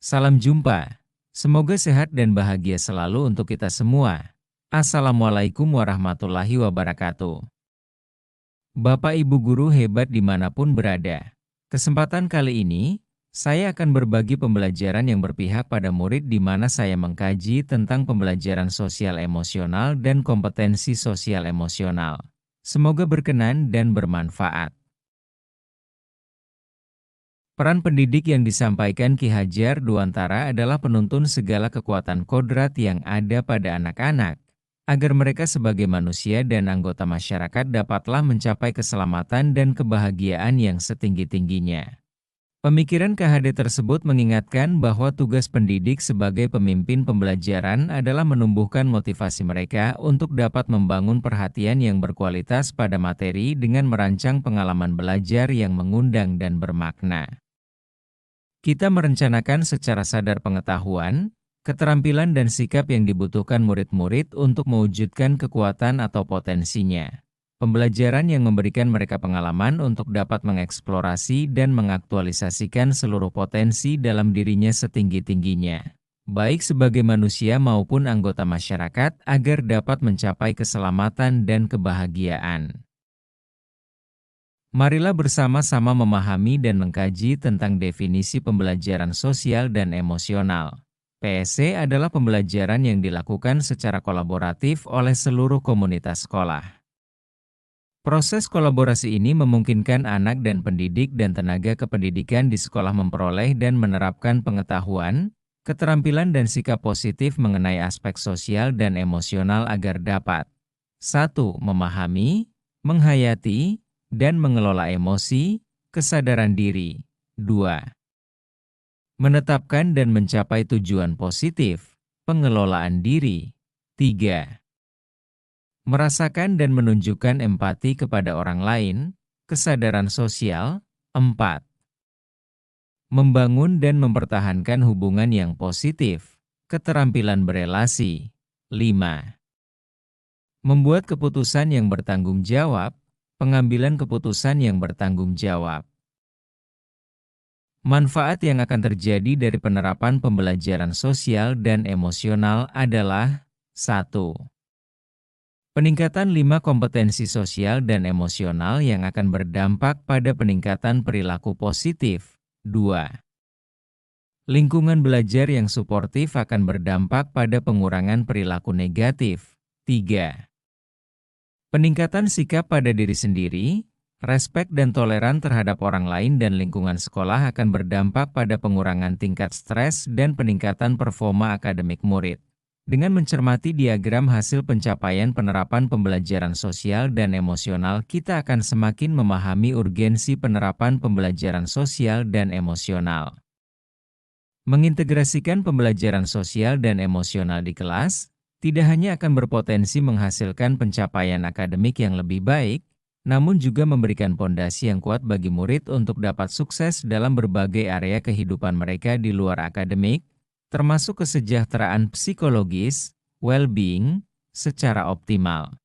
Salam jumpa. Semoga sehat dan bahagia selalu untuk kita semua. Assalamualaikum warahmatullahi wabarakatuh. Bapak Ibu guru hebat dimanapun berada. Kesempatan kali ini, saya akan berbagi pembelajaran yang berpihak pada murid di mana saya mengkaji tentang pembelajaran sosial emosional dan kompetensi sosial emosional. Semoga berkenan dan bermanfaat. Peran pendidik yang disampaikan Ki Hajar Dewantara adalah penuntun segala kekuatan kodrat yang ada pada anak-anak, agar mereka sebagai manusia dan anggota masyarakat dapatlah mencapai keselamatan dan kebahagiaan yang setinggi-tingginya. Pemikiran KHD tersebut mengingatkan bahwa tugas pendidik sebagai pemimpin pembelajaran adalah menumbuhkan motivasi mereka untuk dapat membangun perhatian yang berkualitas pada materi dengan merancang pengalaman belajar yang mengundang dan bermakna. Kita merencanakan secara sadar pengetahuan, keterampilan dan sikap yang dibutuhkan murid-murid untuk mewujudkan kekuatan atau potensinya. Pembelajaran yang memberikan mereka pengalaman untuk dapat mengeksplorasi dan mengaktualisasikan seluruh potensi dalam dirinya setinggi-tingginya, baik sebagai manusia maupun anggota masyarakat agar dapat mencapai keselamatan dan kebahagiaan. Marilah bersama-sama memahami dan mengkaji tentang definisi pembelajaran sosial dan emosional. PSE adalah pembelajaran yang dilakukan secara kolaboratif oleh seluruh komunitas sekolah. Proses kolaborasi ini memungkinkan anak dan pendidik dan tenaga kependidikan di sekolah memperoleh dan menerapkan pengetahuan, keterampilan dan sikap positif mengenai aspek sosial dan emosional agar dapat 1. Memahami, menghayati, dan mengelola emosi, kesadaran diri. 2. Menetapkan dan mencapai tujuan positif, pengelolaan diri. 3. Merasakan dan menunjukkan empati kepada orang lain, kesadaran sosial. 4. Membangun dan mempertahankan hubungan yang positif, keterampilan berelasi. 5. Membuat keputusan yang bertanggung jawab, pengambilan keputusan yang bertanggung jawab. Manfaat yang akan terjadi dari penerapan pembelajaran sosial dan emosional adalah 1. Peningkatan 5 kompetensi sosial dan emosional yang akan berdampak pada peningkatan perilaku positif. 2. Lingkungan belajar yang suportif akan berdampak pada pengurangan perilaku negatif. 3. Peningkatan sikap pada diri sendiri, respek dan toleran terhadap orang lain dan lingkungan sekolah akan berdampak pada pengurangan tingkat stres dan peningkatan performa akademik murid. Dengan mencermati diagram hasil pencapaian penerapan pembelajaran sosial dan emosional, kita akan semakin memahami urgensi penerapan pembelajaran sosial dan emosional. Mengintegrasikan pembelajaran sosial dan emosional di kelas tidak hanya akan berpotensi menghasilkan pencapaian akademik yang lebih baik, namun juga memberikan pondasi yang kuat bagi murid untuk dapat sukses dalam berbagai area kehidupan mereka di luar akademik, termasuk kesejahteraan psikologis, well-being, secara optimal.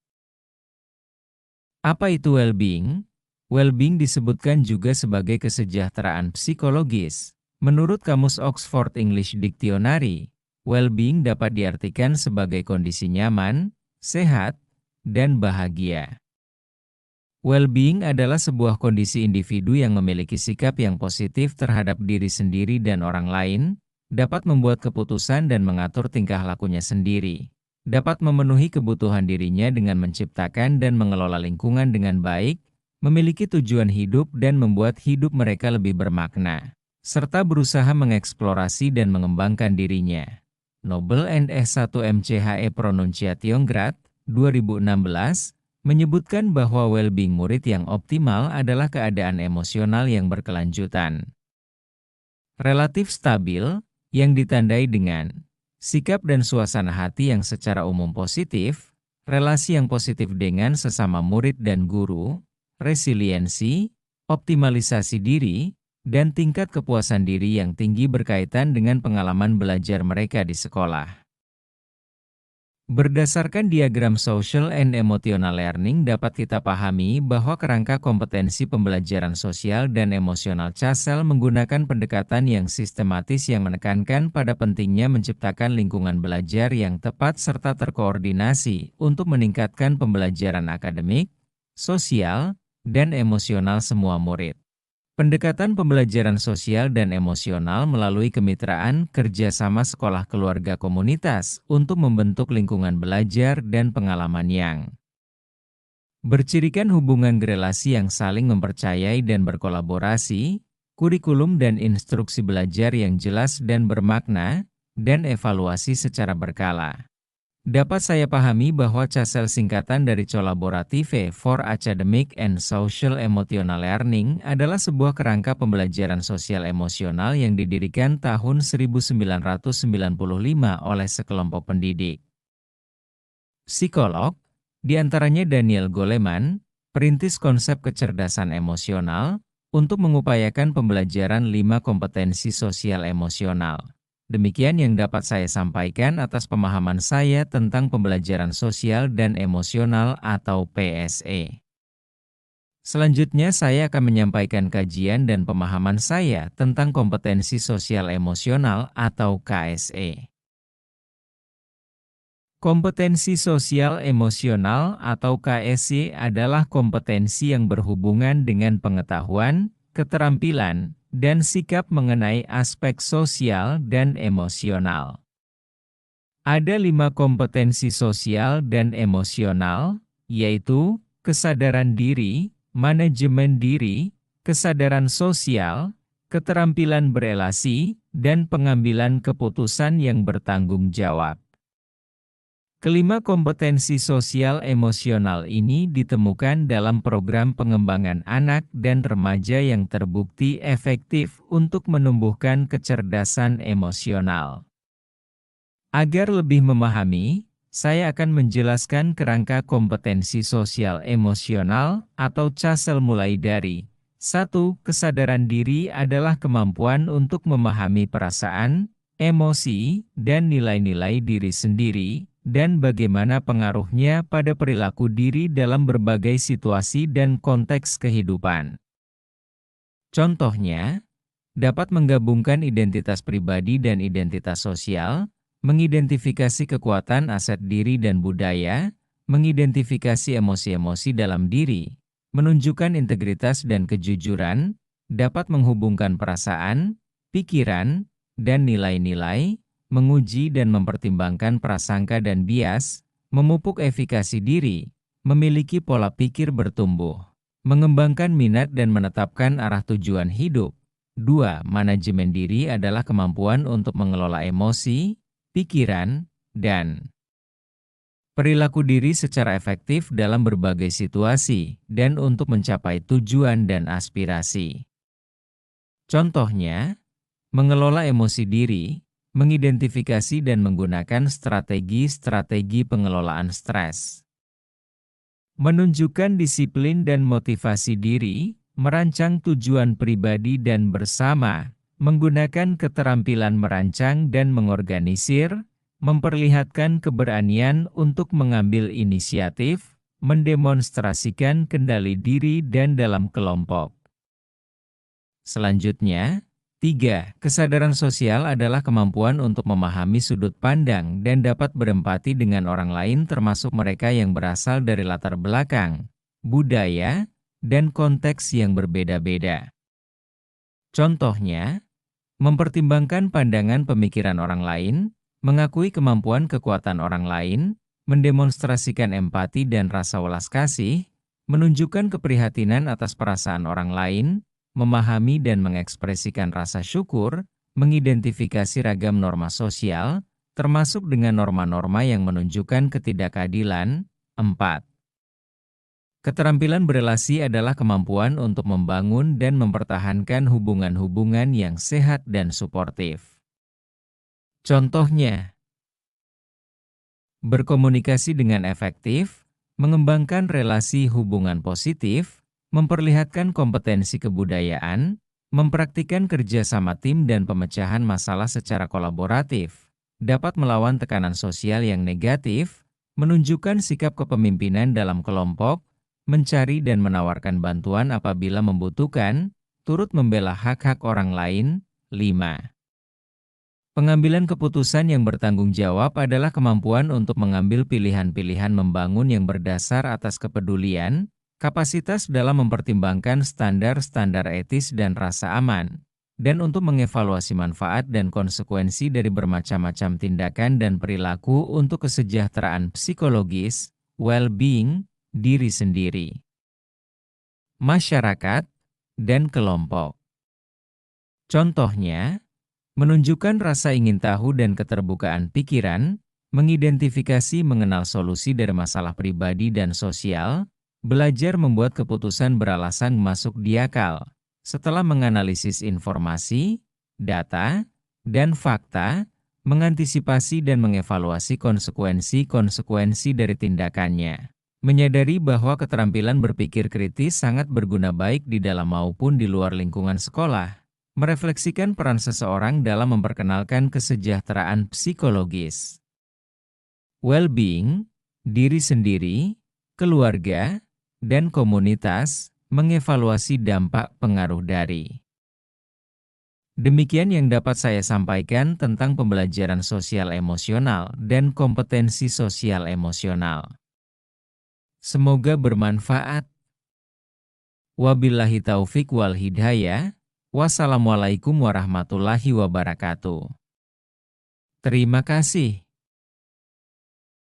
Apa itu well-being? Well-being disebutkan juga sebagai kesejahteraan psikologis. Menurut Kamus Oxford English Dictionary, well-being dapat diartikan sebagai kondisi nyaman, sehat, dan bahagia. Well-being adalah sebuah kondisi individu yang memiliki sikap yang positif terhadap diri sendiri dan orang lain, dapat membuat keputusan dan mengatur tingkah lakunya sendiri, dapat memenuhi kebutuhan dirinya dengan menciptakan dan mengelola lingkungan dengan baik, memiliki tujuan hidup dan membuat hidup mereka lebih bermakna, serta berusaha mengeksplorasi dan mengembangkan dirinya. Nobel and S1 MCHE Pronunciation Grad, 2016, menyebutkan bahwa well-being murid yang optimal adalah keadaan emosional yang berkelanjutan, relatif stabil, yang ditandai dengan sikap dan suasana hati yang secara umum positif, relasi yang positif dengan sesama murid dan guru, resiliensi, optimalisasi diri, dan tingkat kepuasan diri yang tinggi berkaitan dengan pengalaman belajar mereka di sekolah. Berdasarkan diagram social and emotional learning dapat kita pahami bahwa kerangka kompetensi pembelajaran sosial dan emosional CASEL menggunakan pendekatan yang sistematis yang menekankan pada pentingnya menciptakan lingkungan belajar yang tepat serta terkoordinasi untuk meningkatkan pembelajaran akademik, sosial, dan emosional semua murid. Pendekatan pembelajaran sosial dan emosional melalui kemitraan kerjasama sekolah keluarga komunitas untuk membentuk lingkungan belajar dan pengalaman yang bercirikan hubungan relasi yang saling mempercayai dan berkolaborasi, kurikulum dan instruksi belajar yang jelas dan bermakna, dan evaluasi secara berkala. Dapat saya pahami bahwa CASEL singkatan dari Collaborative for Academic and Social Emotional Learning adalah sebuah kerangka pembelajaran sosial emosional yang didirikan tahun 1995 oleh sekelompok pendidik psikolog, diantaranya Daniel Goleman, perintis konsep kecerdasan emosional, untuk mengupayakan pembelajaran 5 kompetensi sosial emosional. Demikian yang dapat saya sampaikan atas pemahaman saya tentang pembelajaran sosial dan emosional atau PSE. Selanjutnya saya akan menyampaikan kajian dan pemahaman saya tentang kompetensi sosial emosional atau KSE. Kompetensi sosial emosional atau KSE adalah kompetensi yang berhubungan dengan pengetahuan, keterampilan, dan sikap mengenai aspek sosial dan emosional. Ada 5 kompetensi sosial dan emosional, yaitu kesadaran diri, manajemen diri, kesadaran sosial, keterampilan berelasi, dan pengambilan keputusan yang bertanggung jawab. Kelima kompetensi sosial emosional ini ditemukan dalam program pengembangan anak dan remaja yang terbukti efektif untuk menumbuhkan kecerdasan emosional. Agar lebih memahami, saya akan menjelaskan kerangka kompetensi sosial emosional atau CASEL mulai dari 1. Kesadaran diri adalah kemampuan untuk memahami perasaan, emosi, dan nilai-nilai diri sendiri, dan bagaimana pengaruhnya pada perilaku diri dalam berbagai situasi dan konteks kehidupan. Contohnya, dapat menggabungkan identitas pribadi dan identitas sosial, mengidentifikasi kekuatan aset diri dan budaya, mengidentifikasi emosi-emosi dalam diri, menunjukkan integritas dan kejujuran, dapat menghubungkan perasaan, pikiran, dan nilai-nilai, menguji dan mempertimbangkan prasangka dan bias, memupuk efikasi diri, memiliki pola pikir bertumbuh, mengembangkan minat dan menetapkan arah tujuan hidup. 2. Manajemen diri adalah kemampuan untuk mengelola emosi, pikiran, dan perilaku diri secara efektif dalam berbagai situasi, dan untuk mencapai tujuan dan aspirasi. Contohnya, mengelola emosi diri, mengidentifikasi dan menggunakan strategi-strategi pengelolaan stres. Menunjukkan disiplin dan motivasi diri, merancang tujuan pribadi dan bersama, menggunakan keterampilan merancang dan mengorganisir, memperlihatkan keberanian untuk mengambil inisiatif, mendemonstrasikan kendali diri dan dalam kelompok. Selanjutnya, 3. Kesadaran sosial adalah kemampuan untuk memahami sudut pandang dan dapat berempati dengan orang lain termasuk mereka yang berasal dari latar belakang, budaya, dan konteks yang berbeda-beda. Contohnya, mempertimbangkan pandangan pemikiran orang lain, mengakui kemampuan kekuatan orang lain, mendemonstrasikan empati dan rasa welas kasih, menunjukkan keprihatinan atas perasaan orang lain, memahami dan mengekspresikan rasa syukur, mengidentifikasi ragam norma sosial, termasuk dengan norma-norma yang menunjukkan ketidakadilan. 4. Keterampilan berelasi adalah kemampuan untuk membangun dan mempertahankan hubungan-hubungan yang sehat dan suportif. Contohnya, berkomunikasi dengan efektif, mengembangkan relasi hubungan positif, memperlihatkan kompetensi kebudayaan, mempraktikkan kerjasama tim dan pemecahan masalah secara kolaboratif, dapat melawan tekanan sosial yang negatif, menunjukkan sikap kepemimpinan dalam kelompok, mencari dan menawarkan bantuan apabila membutuhkan, turut membela hak-hak orang lain. 5. Pengambilan keputusan yang bertanggung jawab adalah kemampuan untuk mengambil pilihan-pilihan membangun yang berdasar atas kepedulian, kapasitas dalam mempertimbangkan standar-standar etis dan rasa aman, dan untuk mengevaluasi manfaat dan konsekuensi dari bermacam-macam tindakan dan perilaku untuk kesejahteraan psikologis, well-being, diri sendiri, masyarakat, dan kelompok. Contohnya, menunjukkan rasa ingin tahu dan keterbukaan pikiran, mengidentifikasi mengenal solusi dari masalah pribadi dan sosial, belajar membuat keputusan beralasan masuk di akal, setelah menganalisis informasi, data, dan fakta, mengantisipasi dan mengevaluasi konsekuensi-konsekuensi dari tindakannya. Menyadari bahwa keterampilan berpikir kritis sangat berguna baik di dalam maupun di luar lingkungan sekolah. Merefleksikan peran seseorang dalam memperkenalkan kesejahteraan psikologis. Well-being, diri sendiri, keluarga, dan komunitas, mengevaluasi dampak pengaruh dari. Demikian yang dapat saya sampaikan tentang pembelajaran sosial emosional dan kompetensi sosial emosional. Semoga bermanfaat. Wabillahi taufik wal hidayah. Wassalamualaikum warahmatullahi wabarakatuh. Terima kasih.